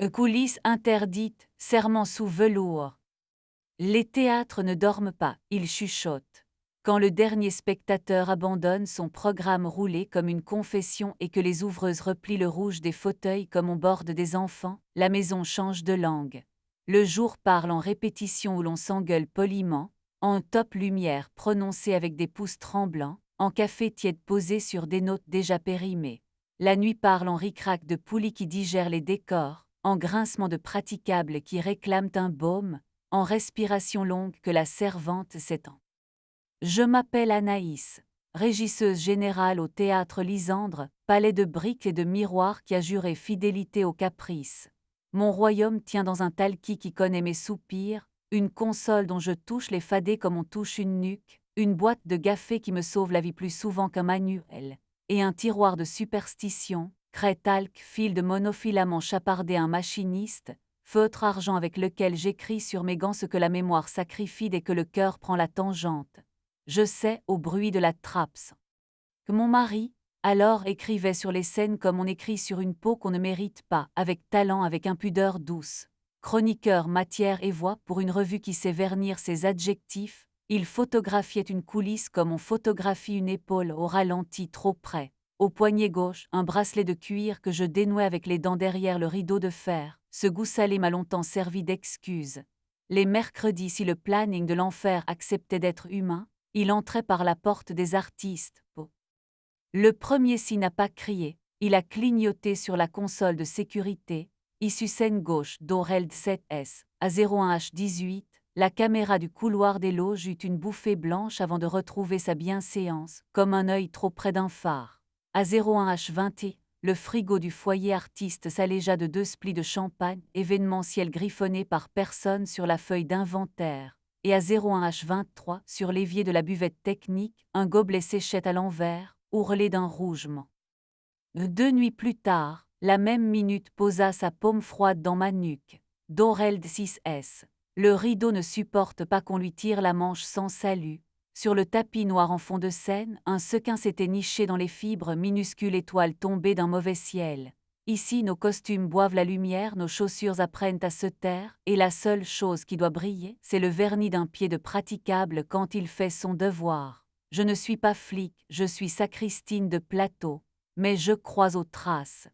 Coulisses interdites, serment sous velours. Les théâtres ne dorment pas, ils chuchotent. Quand le dernier spectateur abandonne son programme roulé comme une confession et que les ouvreuses replient le rouge des fauteuils comme on borde des enfants, la maison change de langue. Le jour parle en répétition où l'on s'engueule poliment, en top lumière prononcée avec des pouces tremblants, en café tiède posé sur des notes déjà périmées. La nuit parle en ric-rac de poulies qui digèrent les décors, en grincement de praticables qui réclament un baume, en respiration longue que la servante s'étend. Je m'appelle Anaïs, régisseuse générale au théâtre Lysandre, palais de briques et de miroirs qui a juré fidélité aux caprices. Mon royaume tient dans un talquis qui connaît mes soupirs, une console dont je touche les fadets comme on touche une nuque, une boîte de gaffés qui me sauve la vie plus souvent qu'un manuel, et un tiroir de superstition, craie talc, fil de monofilament chapardé à un machiniste, feutre argent avec lequel j'écris sur mes gants ce que la mémoire sacrifie dès que le cœur prend la tangente. Je sais, au bruit de la trapse, que mon mari, alors, écrivait sur les scènes comme on écrit sur une peau qu'on ne mérite pas, avec talent, avec impudeur douce. Chroniqueur matière et voix pour une revue qui sait vernir ses adjectifs, il photographiait une coulisse comme on photographie une épaule au ralenti trop près. Au poignet gauche, un bracelet de cuir que je dénouais avec les dents derrière le rideau de fer. Ce goût salé m'a longtemps servi d'excuse. Les mercredis, si le planning de l'enfer acceptait d'être humain, il entrait par la porte des artistes. Le premier s'y n'a pas crié, il a clignoté sur la console de sécurité, issue scène gauche d'Oreld 7S, à 01H18, la caméra du couloir des loges eut une bouffée blanche avant de retrouver sa bienséance, comme un œil trop près d'un phare. À 01H20, le frigo du foyer artiste s'allégea de 2 splis de champagne, événementiel griffonné par personne sur la feuille d'inventaire. Et à 01H23, sur l'évier de la buvette technique, un gobelet séchait à l'envers, ourlé d'un rougement. 2 nuits plus tard, la même minute posa sa paume froide dans ma nuque. Doreld 6S. Le rideau ne supporte pas qu'on lui tire la manche sans salut. Sur le tapis noir en fond de scène, un sequin s'était niché dans les fibres, minuscule étoile tombée d'un mauvais ciel. Ici, nos costumes boivent la lumière, nos chaussures apprennent à se taire, et la seule chose qui doit briller, c'est le vernis d'un pied de praticable quand il fait son devoir. Je ne suis pas flic, je suis sacristine de plateau, mais je crois aux traces.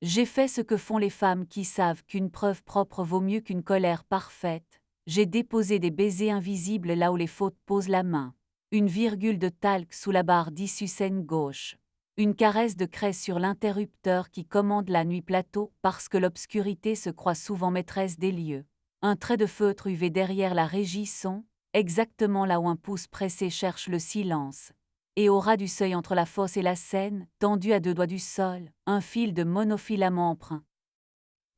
J'ai fait ce que font les femmes qui savent qu'une preuve propre vaut mieux qu'une colère parfaite. J'ai déposé des baisers invisibles là où les fautes posent la main. Une virgule de talc sous la barre d'issue scène gauche. Une caresse de craie sur l'interrupteur qui commande la nuit plateau parce que l'obscurité se croit souvent maîtresse des lieux. Un trait de feutre UV derrière la régie son, exactement là où un pouce pressé cherche le silence. Et au ras du seuil entre la fosse et la scène, tendu à 2 doigts du sol, un fil de monofilament emprunt.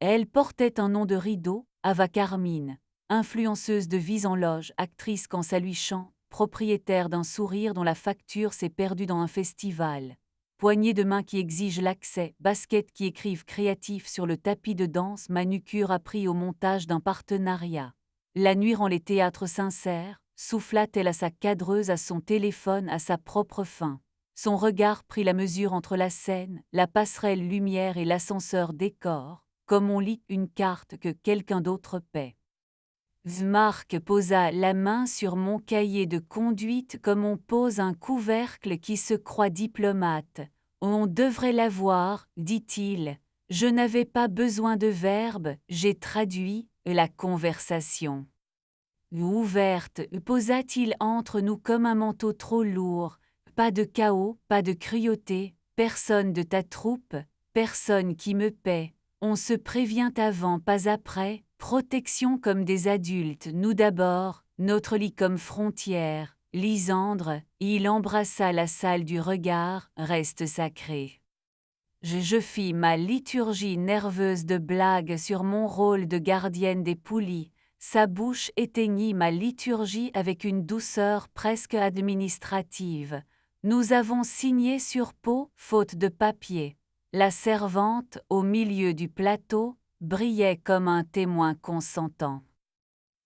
Elle portait un nom de rideau, Ava Carmine, influenceuse de Vise en loge, actrice quand ça lui chante, propriétaire d'un sourire dont la facture s'est perdue dans un festival. Poignée de main qui exige l'accès, basket qui écrivent créatif sur le tapis de danse, manucure appris au montage d'un partenariat. La nuit rend les théâtres sincères, souffla-t-elle à sa cadreuse, à son téléphone, à sa propre fin. Son regard prit la mesure entre la scène, la passerelle lumière et l'ascenseur décor, comme on lit une carte que quelqu'un d'autre paie. Marc posa la main sur mon cahier de conduite comme on pose un couvercle qui se croit diplomate. On devrait l'avoir, dit-il. Je n'avais pas besoin de verbe, j'ai traduit la conversation. Ouverte, posa-t-il entre nous comme un manteau trop lourd. Pas de chaos, pas de cruauté, personne de ta troupe, personne qui me paie. On se prévient avant, pas après, protection comme des adultes, nous d'abord, notre lit comme frontière. Lysandre, il embrassa la salle du regard, reste sacré. Je fis ma liturgie nerveuse de blagues sur mon rôle de gardienne des poulies. Sa bouche éteignit ma liturgie avec une douceur presque administrative. Nous avons signé sur peau, faute de papier. La servante, au milieu du plateau, brillait comme un témoin consentant.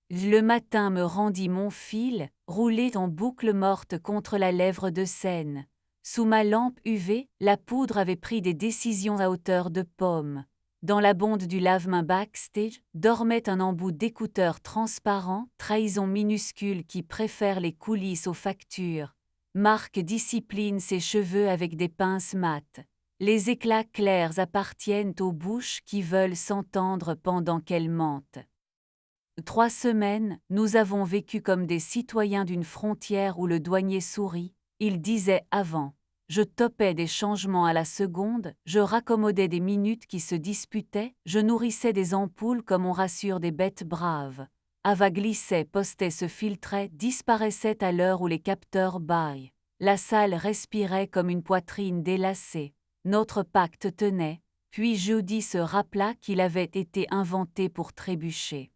Le matin me rendit mon fil, roulé en boucle morte contre la lèvre de Seine. Sous ma lampe UV, la poudre avait pris des décisions à hauteur de pomme. Dans la bonde du lave-mains backstage, dormait un embout d'écouteurs transparents, trahison minuscule qui préfère les coulisses aux factures. Marc discipline ses cheveux avec des pinces mates. Les éclats clairs appartiennent aux bouches qui veulent s'entendre pendant qu'elles mentent. 3 semaines, nous avons vécu comme des citoyens d'une frontière où le douanier sourit. Il disait avant. Je topais des changements à la seconde, je raccommodais des minutes qui se disputaient, je nourrissais des ampoules comme on rassure des bêtes braves. Ava glissait, postait, se filtrait, disparaissait à l'heure où les capteurs bâillent. La salle respirait comme une poitrine délacée. Notre pacte tenait, puis Judy se rappela qu'il avait été inventé pour trébucher.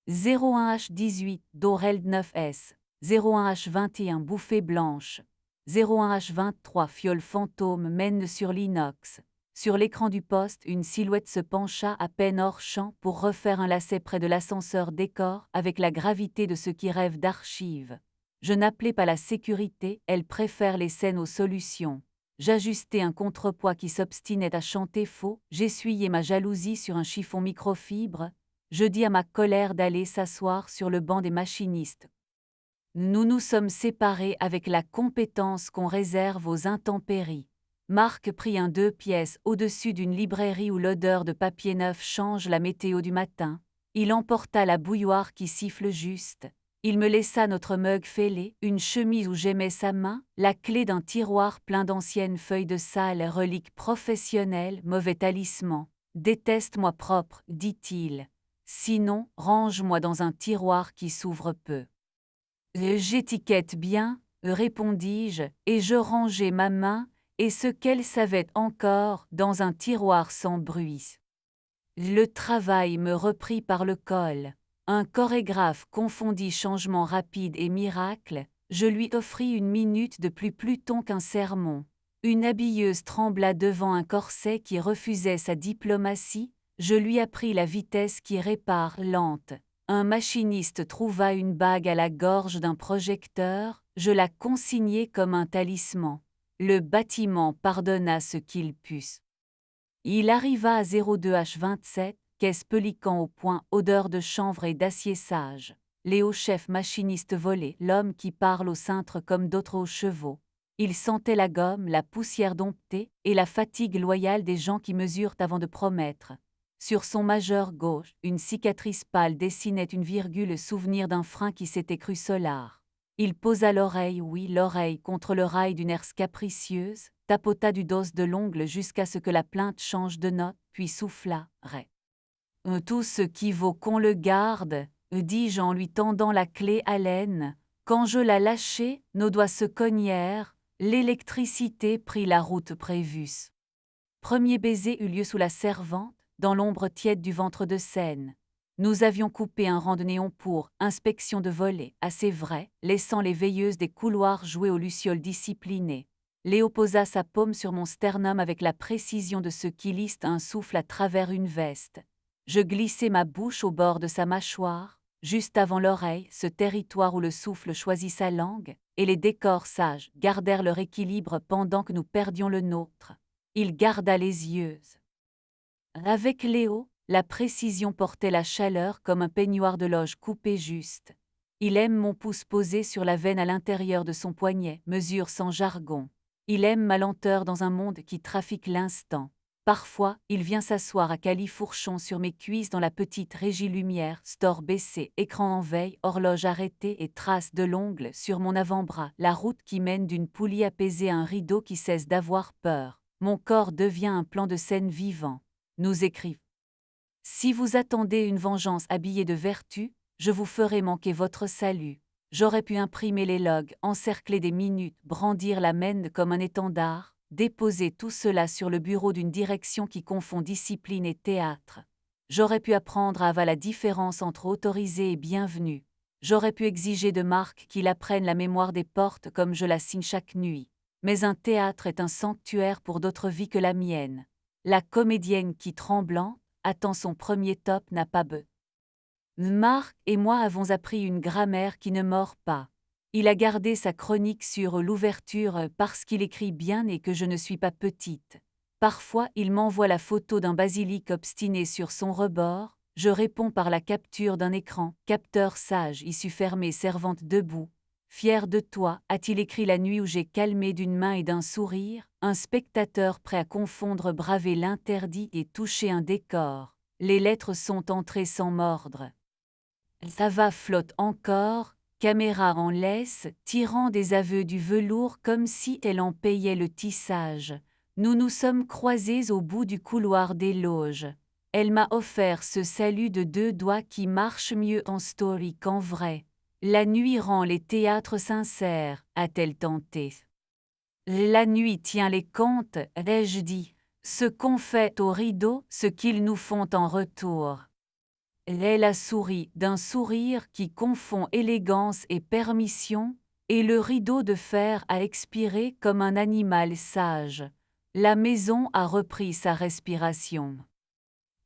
01H18, Doreld 9S, 01H21, Bouffée blanche, 01H23, Fiole fantôme mène sur l'inox. Sur l'écran du poste, une silhouette se pencha à peine hors champ pour refaire un lacet près de l'ascenseur décor avec la gravité de ceux qui rêvent d'archives. Je n'appelais pas la sécurité, elle préfère les scènes aux solutions. J'ajustais un contrepoids qui s'obstinait à chanter faux, j'essuyais ma jalousie sur un chiffon microfibre. Je dis à ma colère d'aller s'asseoir sur le banc des machinistes. Nous nous sommes séparés avec la compétence qu'on réserve aux intempéries. Marc prit un 2 pièces au-dessus d'une librairie où l'odeur de papier neuf change la météo du matin. Il emporta la bouilloire qui siffle juste. Il me laissa notre mug fêlé, une chemise où j'aimais sa main, la clé d'un tiroir plein d'anciennes feuilles de salle, reliques professionnelles, mauvais talisman. Déteste-moi propre, dit-il. Sinon, range-moi dans un tiroir qui s'ouvre peu. J'étiquette bien, répondis-je, et je rangeai ma main, et ce qu'elle savait encore, dans un tiroir sans bruit. Le travail me reprit par le col. Un chorégraphe confondit changement rapide et miracle, je lui offris une minute de plus Pluton qu'un sermon. Une habilleuse trembla devant un corset qui refusait sa diplomatie, je lui appris la vitesse qui répare lente. Un machiniste trouva une bague à la gorge d'un projecteur, je la consignai comme un talisman. Le bâtiment pardonna ce qu'il put. Il arriva à 02H27, caisse Pelican au point, odeur de chanvre et d'acier sage. Léo chef machiniste volé, l'homme qui parle au cintre comme d'autres aux chevaux. Il sentait la gomme, la poussière domptée, et la fatigue loyale des gens qui mesurent avant de promettre. Sur son majeur gauche, une cicatrice pâle dessinait une virgule souvenir d'un frein qui s'était cru solar. Il posa l'oreille, oui, l'oreille contre le rail d'une herse capricieuse, tapota du dos de l'ongle jusqu'à ce que la plainte change de note, puis souffla, ré. Tout ce qui vaut qu'on le garde, dis-je en lui tendant la clé à laine. Quand je la lâchai, nos doigts se cognèrent, l'électricité prit la route prévue. Premier baiser eut lieu sous la servante, dans l'ombre tiède du ventre de Seine. Nous avions coupé un rang de néon pour inspection de volée, assez vrai, laissant les veilleuses des couloirs jouer aux lucioles disciplinées. Léo posa sa paume sur mon sternum avec la précision de ceux qui lisent un souffle à travers une veste. Je glissai ma bouche au bord de sa mâchoire, juste avant l'oreille, ce territoire où le souffle choisit sa langue, et les décors sages gardèrent leur équilibre pendant que nous perdions le nôtre. Il garda les yeux. Avec Léo, la précision portait la chaleur comme un peignoir de loge coupé juste. Il aime mon pouce posé sur la veine à l'intérieur de son poignet, mesure sans jargon. Il aime ma lenteur dans un monde qui trafique l'instant. Parfois, il vient s'asseoir à califourchon sur mes cuisses dans la petite régie lumière, store baissé, écran en veille, horloge arrêtée et trace de l'ongle sur mon avant-bras, la route qui mène d'une poulie apaisée à un rideau qui cesse d'avoir peur. Mon corps devient un plan de scène vivant. Nous écrivons. Si vous attendez une vengeance habillée de vertu, je vous ferai manquer votre salut. J'aurais pu imprimer les logs, encercler des minutes, brandir la mène comme un étendard, déposer tout cela sur le bureau d'une direction qui confond discipline et théâtre. J'aurais pu apprendre à Ava la différence entre autorisé et bienvenu. J'aurais pu exiger de Marc qu'il apprenne la mémoire des portes comme je la signe chaque nuit. Mais un théâtre est un sanctuaire pour d'autres vies que la mienne. La comédienne qui, tremblant, attend son premier top n'a pas besoin. Marc et moi avons appris une grammaire qui ne mord pas. Il a gardé sa chronique sur l'ouverture parce qu'il écrit bien et que je ne suis pas petite. Parfois, il m'envoie la photo d'un basilic obstiné sur son rebord, je réponds par la capture d'un écran, capteur sage, issue fermée servante debout. Fier de toi, a-t-il écrit la nuit où j'ai calmé d'une main et d'un sourire, un spectateur prêt à confondre braver l'interdit et toucher un décor. Les lettres sont entrées sans mordre. Sava flotte encore, caméra en laisse, tirant des aveux du velours comme si elle en payait le tissage. Nous nous sommes croisés au bout du couloir des loges. Elle m'a offert ce salut de 2 doigts qui marche mieux en story qu'en vrai. La nuit rend les théâtres sincères, a-t-elle tenté. La nuit tient les comptes, ai-je dit. Ce qu'on fait au rideau, ce qu'ils nous font en retour. Elle a souri d'un sourire qui confond élégance et permission, et le rideau de fer a expiré comme un animal sage. La maison a repris sa respiration.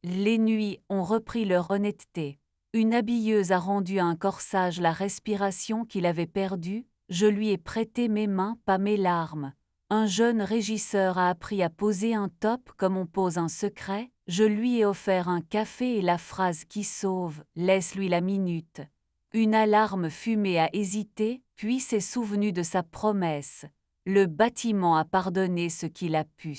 Les nuits ont repris leur honnêteté. Une habilleuse a rendu à un corsage la respiration qu'il avait perdue, je lui ai prêté mes mains, pas mes larmes. Un jeune régisseur a appris à poser un top comme on pose un secret, je lui ai offert un café et la phrase qui sauve, laisse-lui la minute. Une alarme fumée a hésité, puis s'est souvenu de sa promesse. Le bâtiment a pardonné ce qu'il a pu.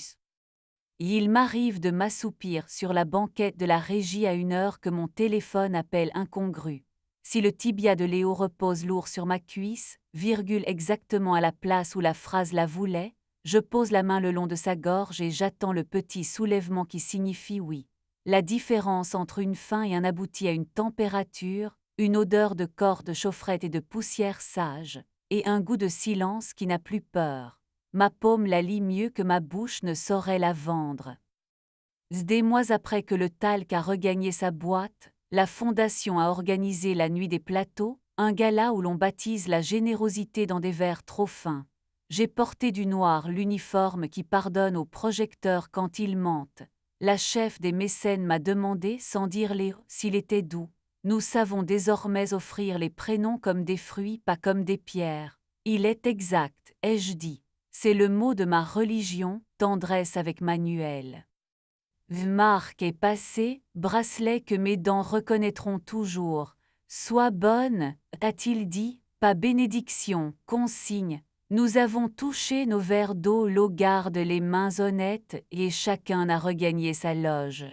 Il m'arrive de m'assoupir sur la banquette de la régie à une heure que mon téléphone appelle incongrue. Si le tibia de Léo repose lourd sur ma cuisse, virgule exactement à la place où la phrase la voulait, je pose la main le long de sa gorge et j'attends le petit soulèvement qui signifie oui. La différence entre une fin et un aboutit à une température, une odeur de corde chaufferette et de poussière sage, et un goût de silence qui n'a plus peur. Ma paume la lit mieux que ma bouche ne saurait la vendre. Des mois après que le talc a regagné sa boîte, la Fondation a organisé la nuit des plateaux, un gala où l'on baptise la générosité dans des verres trop fins. J'ai porté du noir l'uniforme qui pardonne aux projecteurs quand ils mentent. La chef des mécènes m'a demandé, sans dire Léo, s'il était doux. Nous savons désormais offrir les prénoms comme des fruits, pas comme des pierres. Il est exact, ai-je dit. C'est le mot de ma religion, tendresse avec Manuel. Marque est passé, bracelet que mes dents reconnaîtront toujours. Sois bonne, a-t-il dit, pas bénédiction, consigne. Nous avons touché nos verres d'eau, l'eau garde les mains honnêtes et chacun a regagné sa loge.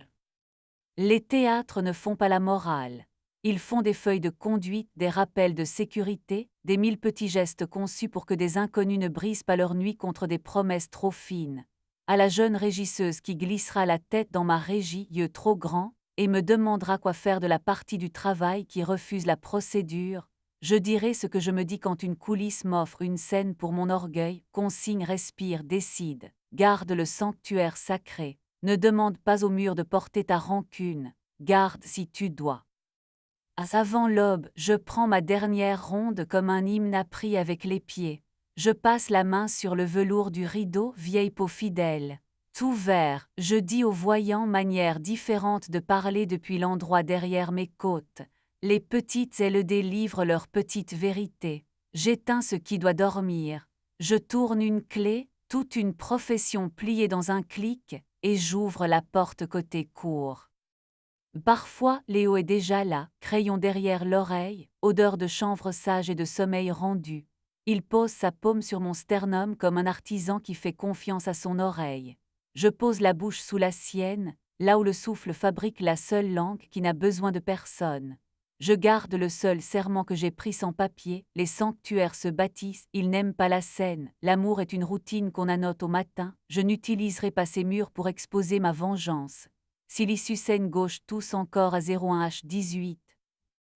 Les théâtres ne font pas la morale. Ils font des feuilles de conduite, des rappels de sécurité, des 1000 petits gestes conçus pour que des inconnus ne brisent pas leur nuit contre des promesses trop fines. À la jeune régisseuse qui glissera la tête dans ma régie, yeux trop grands, et me demandera quoi faire de la partie du travail qui refuse la procédure, je dirai ce que je me dis quand une coulisse m'offre une scène pour mon orgueil, consigne, respire, décide, garde le sanctuaire sacré, ne demande pas au mur de porter ta rancune, garde si tu dois. Avant l'aube, je prends ma dernière ronde comme un hymne appris avec les pieds. Je passe la main sur le velours du rideau, vieille peau fidèle. Tout vert, je dis aux voyants manière différente de parler depuis l'endroit derrière mes côtes. Les petites ailes délivrent leur petite vérité. J'éteins ce qui doit dormir. Je tourne une clé, toute une profession pliée dans un clic, et j'ouvre la porte côté cour. Parfois, Léo est déjà là, crayon derrière l'oreille, odeur de chanvre sage et de sommeil rendu. Il pose sa paume sur mon sternum comme un artisan qui fait confiance à son oreille. Je pose la bouche sous la sienne, là où le souffle fabrique la seule langue qui n'a besoin de personne. Je garde le seul serment que j'ai pris sans papier, les sanctuaires se bâtissent, ils n'aiment pas la scène, l'amour est une routine qu'on annote au matin, je n'utiliserai pas ces murs pour exposer ma vengeance. Si l'issue scène gauche tousse encore à 01H18,